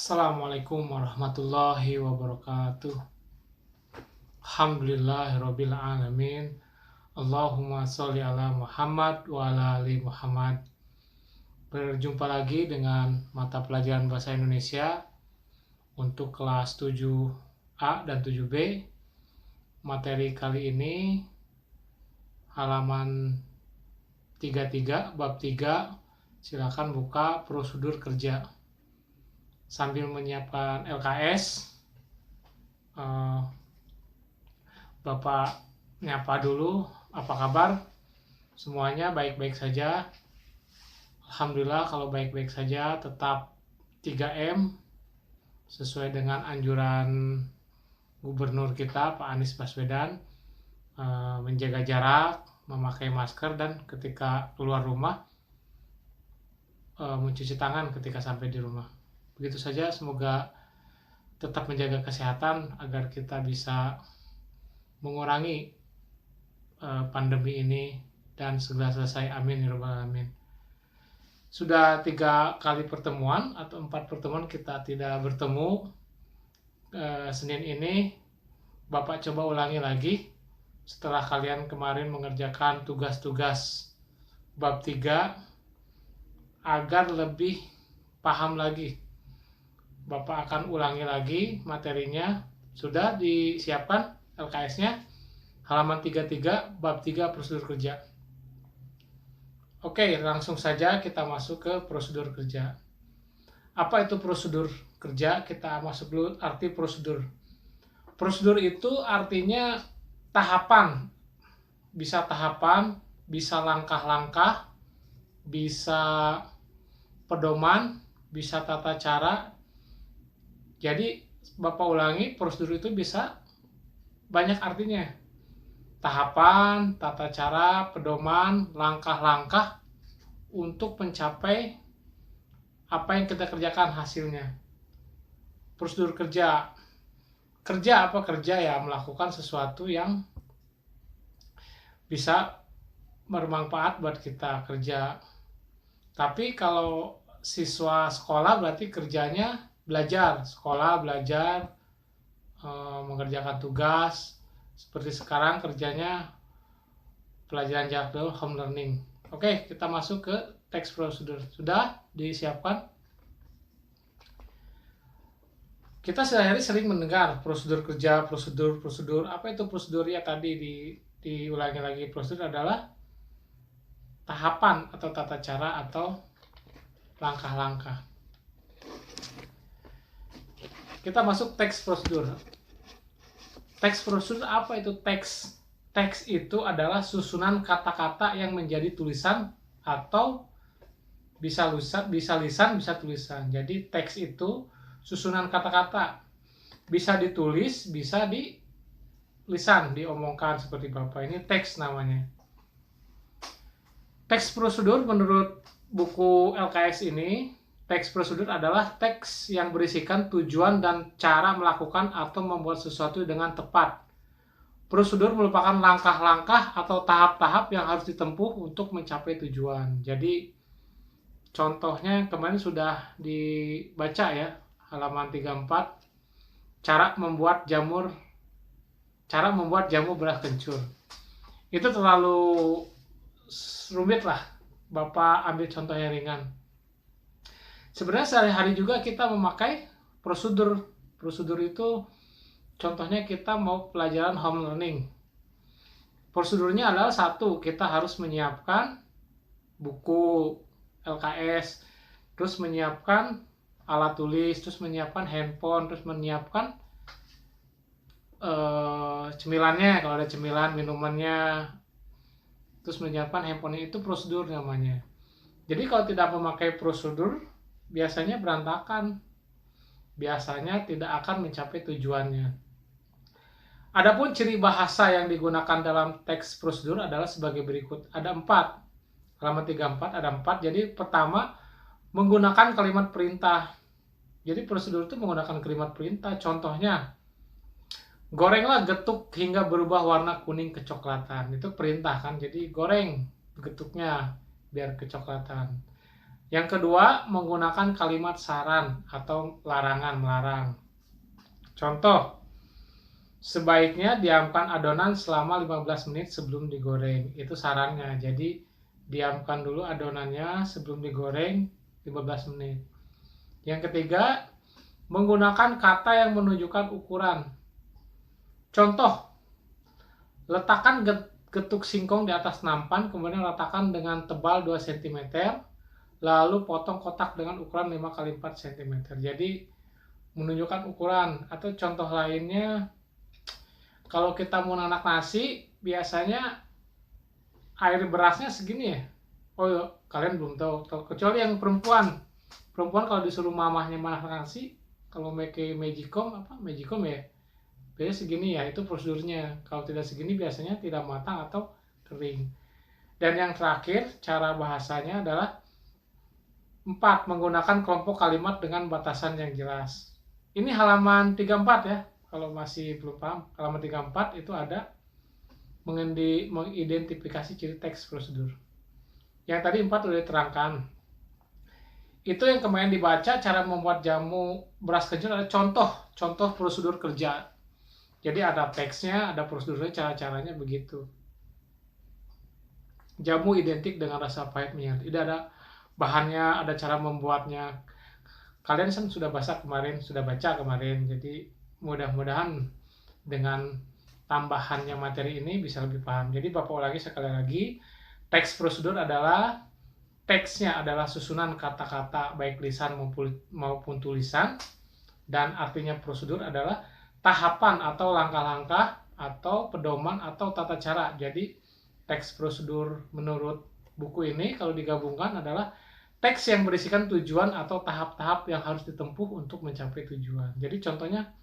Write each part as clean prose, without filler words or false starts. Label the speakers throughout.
Speaker 1: Assalamualaikum warahmatullahi wabarakatuh. Alhamdulillahirabbil alamin. Allahumma sholli ala Muhammad wa ala ali Muhammad. Berjumpa lagi dengan mata pelajaran bahasa Indonesia untuk kelas 7A dan 7B. Materi kali ini halaman 33 bab 3. Silakan buka prosedur kerja. Sambil menyiapkan LKS, Bapak nyapa dulu, apa kabar? Semuanya baik-baik saja? Alhamdulillah kalau baik-baik saja. Tetap 3M sesuai dengan anjuran Gubernur kita Pak Anies Baswedan, menjaga jarak, memakai masker, dan ketika keluar rumah mencuci tangan ketika sampai di rumah. Begitu saja, semoga tetap menjaga kesehatan agar kita bisa mengurangi pandemi ini dan segera selesai. Amin ya rabbal alamin. Sudah 3 kali pertemuan atau 4 pertemuan kita tidak bertemu. Senin ini Bapak coba ulangi lagi setelah kalian kemarin mengerjakan tugas-tugas bab 3 agar lebih paham lagi. Bapak akan ulangi lagi materinya. Sudah disiapkan LKS-nya, halaman 33 bab 3 prosedur kerja. Oke, langsung saja kita masuk ke prosedur kerja. Apa itu prosedur kerja? Kita masuk dulu arti prosedur. Prosedur itu artinya tahapan. Bisa tahapan, bisa langkah-langkah, bisa pedoman, bisa tata cara. Jadi Bapak ulangi, prosedur itu bisa banyak artinya. Tahapan, tata cara, pedoman, langkah-langkah untuk mencapai apa yang kita kerjakan hasilnya. Prosedur kerja. Kerja apa? Kerja ya melakukan sesuatu yang bisa bermanfaat buat kita kerja. Tapi kalau siswa sekolah berarti kerjanya belajar, sekolah belajar, mengerjakan tugas. Seperti sekarang kerjanya pelajaran jarak jauh, home learning. Oke, kita masuk ke teks prosedur. Sudah disiapkan? Kita sehari-hari sering mendengar prosedur kerja, prosedur. Apa itu prosedur? Ya tadi diulangi lagi. Prosedur adalah tahapan atau tata cara atau langkah-langkah. Kita masuk teks prosedur. Teks prosedur apa itu teks? Teks itu adalah susunan kata-kata yang menjadi tulisan atau bisa lisan, bisa tulisan. Jadi teks itu susunan kata-kata. Bisa ditulis, bisa di lisan, diomongkan seperti Bapak. Ini teks namanya. Teks prosedur menurut buku LKS ini, teks prosedur adalah teks yang berisikan tujuan dan cara melakukan atau membuat sesuatu dengan tepat. Prosedur merupakan langkah-langkah atau tahap-tahap yang harus ditempuh untuk mencapai tujuan. Jadi contohnya kemarin sudah dibaca ya, halaman 34, cara membuat jamu beras kencur. Itu terlalu rumit lah, Bapak ambil contoh yang ringan. Sebenarnya sehari-hari juga kita memakai prosedur. Prosedur itu contohnya kita mau pelajaran home learning. Prosedurnya adalah satu, kita harus menyiapkan buku LKS, terus menyiapkan alat tulis, terus menyiapkan handphone, terus menyiapkan cemilannya, kalau ada cemilan, minumannya, terus menyiapkan handphonenya. Itu prosedur namanya. Jadi kalau tidak memakai prosedur, biasanya berantakan, biasanya tidak akan mencapai tujuannya. Adapun ciri bahasa yang digunakan dalam teks prosedur adalah sebagai berikut. Ada 4. Halaman 34 ada 4. Jadi pertama, menggunakan kalimat perintah. Jadi prosedur itu menggunakan kalimat perintah. Contohnya, gorenglah getuk hingga berubah warna kuning kecoklatan. Itu perintah kan. Jadi goreng getuknya biar kecoklatan. Yang kedua, menggunakan kalimat saran atau larangan, melarang. Contoh, sebaiknya diamkan adonan selama 15 menit sebelum digoreng. Itu sarannya. Jadi, diamkan dulu adonannya sebelum digoreng 15 menit. Yang ketiga, menggunakan kata yang menunjukkan ukuran. Contoh, letakkan getuk singkong di atas nampan, kemudian letakkan dengan tebal 2 cm, lalu potong kotak dengan ukuran 5 x 4 cm. Jadi menunjukkan ukuran. Atau contoh lainnya, kalau kita mau nanak nasi, biasanya air berasnya segini ya. Oh iya, kalian belum tahu. Kecuali yang perempuan. Perempuan kalau disuruh mamahnya masak nasi, kalau pakai magicom ya, biasanya segini ya, itu prosedurnya. Kalau tidak segini biasanya tidak matang atau kering. Dan yang terakhir, cara bahasanya adalah 4. Menggunakan kelompok kalimat dengan batasan yang jelas. Ini halaman 34 ya. Kalau masih belum paham, halaman 34 itu ada mengidentifikasi ciri teks prosedur. Yang tadi 4 sudah diterangkan. Itu yang kemarin dibaca, cara membuat jamu beras kencur ada contoh prosedur kerja. Jadi ada teksnya, ada prosedurnya, cara-caranya begitu. Jamu identik dengan rasa pahit menyerah. Tidak ada bahannya, ada cara membuatnya. Kalian kan sudah baca kemarin. Jadi mudah-mudahan dengan tambahannya materi ini bisa lebih paham. Jadi Bapak ulangi sekali lagi, teks prosedur adalah teksnya adalah susunan kata-kata baik lisan maupun tulisan, dan artinya prosedur adalah tahapan atau langkah-langkah atau pedoman atau tata cara. Jadi teks prosedur menurut buku ini kalau digabungkan adalah teks yang berisikan tujuan atau tahap-tahap yang harus ditempuh untuk mencapai tujuan. Jadi contohnya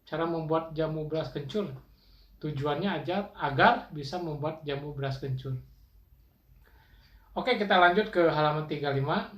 Speaker 1: cara membuat jamu beras kencur. Tujuannya agar bisa membuat jamu beras kencur. Oke, kita lanjut ke halaman 35.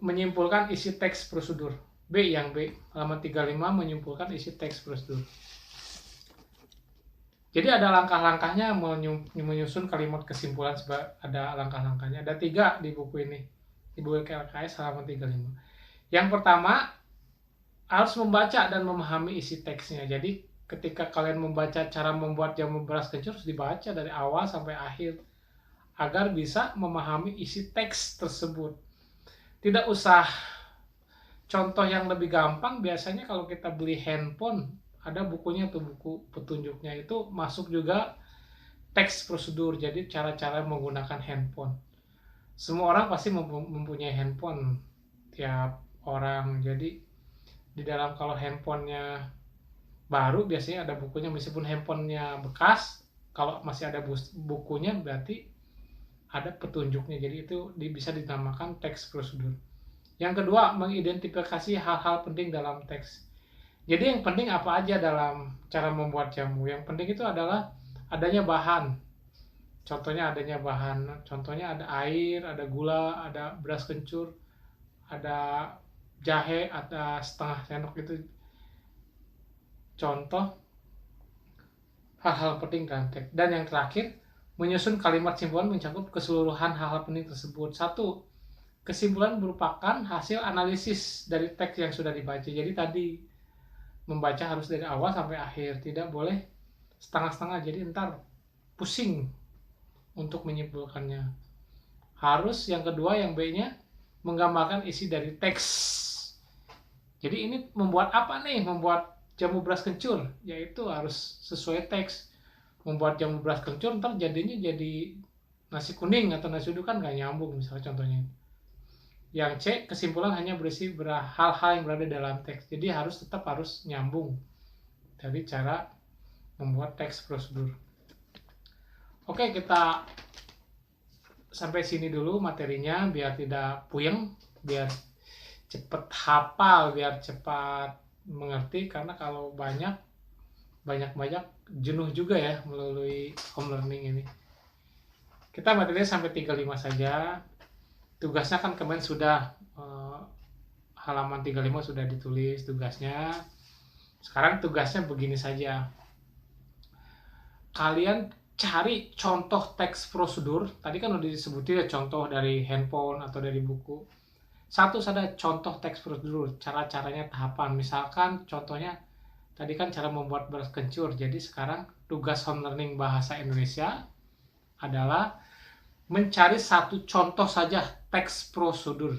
Speaker 1: Menyimpulkan isi teks prosedur. B, halaman 35 menyimpulkan isi teks prosedur. Jadi ada langkah-langkahnya menyusun kalimat kesimpulan, ada langkah-langkahnya. Ada 3 di buku ini, di buku LKS halaman 35. Yang pertama, harus membaca dan memahami isi teksnya. Jadi ketika kalian membaca cara membuat jamu beras kencur, harus dibaca dari awal sampai akhir agar bisa memahami isi teks tersebut. Tidak usah contoh yang lebih gampang, biasanya kalau kita beli handphone, ada bukunya tuh, buku petunjuknya itu masuk juga teks prosedur. Jadi cara-cara menggunakan handphone. Semua orang pasti mempunyai handphone, tiap orang. Jadi di dalam, kalau handphonenya baru biasanya ada bukunya, meskipun handphonenya bekas, kalau masih ada bukunya berarti ada petunjuknya. Jadi itu bisa dinamakan teks prosedur. Yang kedua, mengidentifikasi hal-hal penting dalam teks. Jadi yang penting apa aja dalam cara membuat jamu? Yang penting itu adalah adanya bahan. Contohnya ada air, ada gula, ada beras kencur, ada jahe, ada setengah sendok. Itu contoh hal-hal penting dalam teks. Dan yang terakhir, menyusun kalimat simpulan mencakup keseluruhan hal-hal penting tersebut. 1. Kesimpulan merupakan hasil analisis dari teks yang sudah dibaca. Jadi tadi membaca harus dari awal sampai akhir, tidak boleh setengah-setengah, jadi ntar pusing untuk menyimpulkannya. Harus yang kedua, yang B-nya, menggambarkan isi dari teks. Jadi ini membuat apa nih? Membuat jamu beras kencur, yaitu harus sesuai teks. Membuat jamu beras kencur, ntar jadinya jadi nasi kuning atau nasi uduk, kan gak nyambung misalnya contohnya. Yang C, kesimpulan hanya berisi hal-hal yang berada dalam teks. Jadi tetap harus nyambung dari cara membuat teks prosedur. Oke, kita sampai sini dulu materinya, biar tidak puyeng, biar cepat hafal, biar cepat mengerti. Karena kalau banyak jenuh juga ya melalui home learning ini. Kita materinya sampai 35 saja. Tugasnya kan kemarin sudah halaman 35 sudah ditulis tugasnya. Sekarang tugasnya begini saja. Kalian cari contoh teks prosedur. Tadi kan udah disebutin ya, contoh dari handphone atau dari buku. Satu ada contoh teks prosedur, cara-caranya, tahapan. Misalkan contohnya tadi kan cara membuat beras kencur. Jadi sekarang tugas home learning bahasa Indonesia adalah mencari satu contoh saja teks prosedur.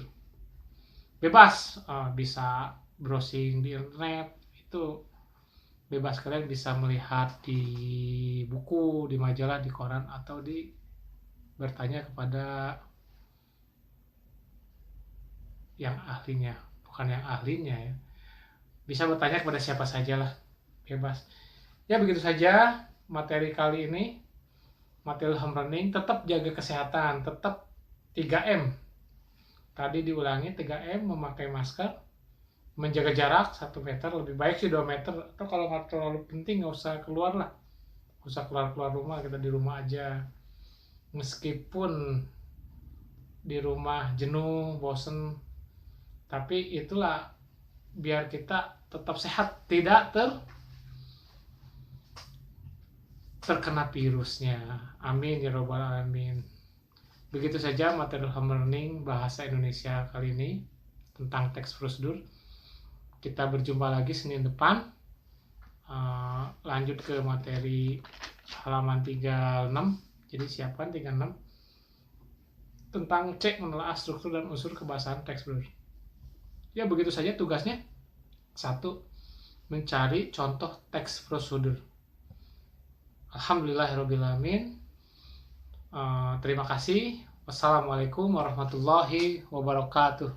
Speaker 1: Bebas, bisa browsing di internet, itu bebas, kalian bisa melihat di buku, di majalah, di koran, atau bertanya kepada yang ahlinya, bukan yang ahlinya ya, bisa bertanya kepada siapa saja lah, bebas. Ya begitu saja materi kali ini, materi home learning. Tetap jaga kesehatan, tetap 3M. Tadi diulangi, 3M: memakai masker, menjaga jarak 1 meter, lebih baik sih 2 meter, atau kalau nggak terlalu penting nggak usah keluar lah, nggak usah keluar rumah, kita di rumah aja. Meskipun di rumah jenuh, bosen, tapi itulah biar kita tetap sehat, tidak terkena virusnya. Amin ya robbal alamin. Begitu saja materi home learning bahasa Indonesia kali ini tentang teks prosedur. Kita berjumpa lagi Senin depan. Lanjut ke materi halaman 36. Jadi siapkan 36 tentang cek menelaah struktur dan unsur kebahasaan teks prosedur. Ya begitu saja tugasnya. 1. Mencari contoh teks prosedur. Alhamdulillahirrabbilalamin. Terima kasih. Wassalamualaikum warahmatullahi wabarakatuh.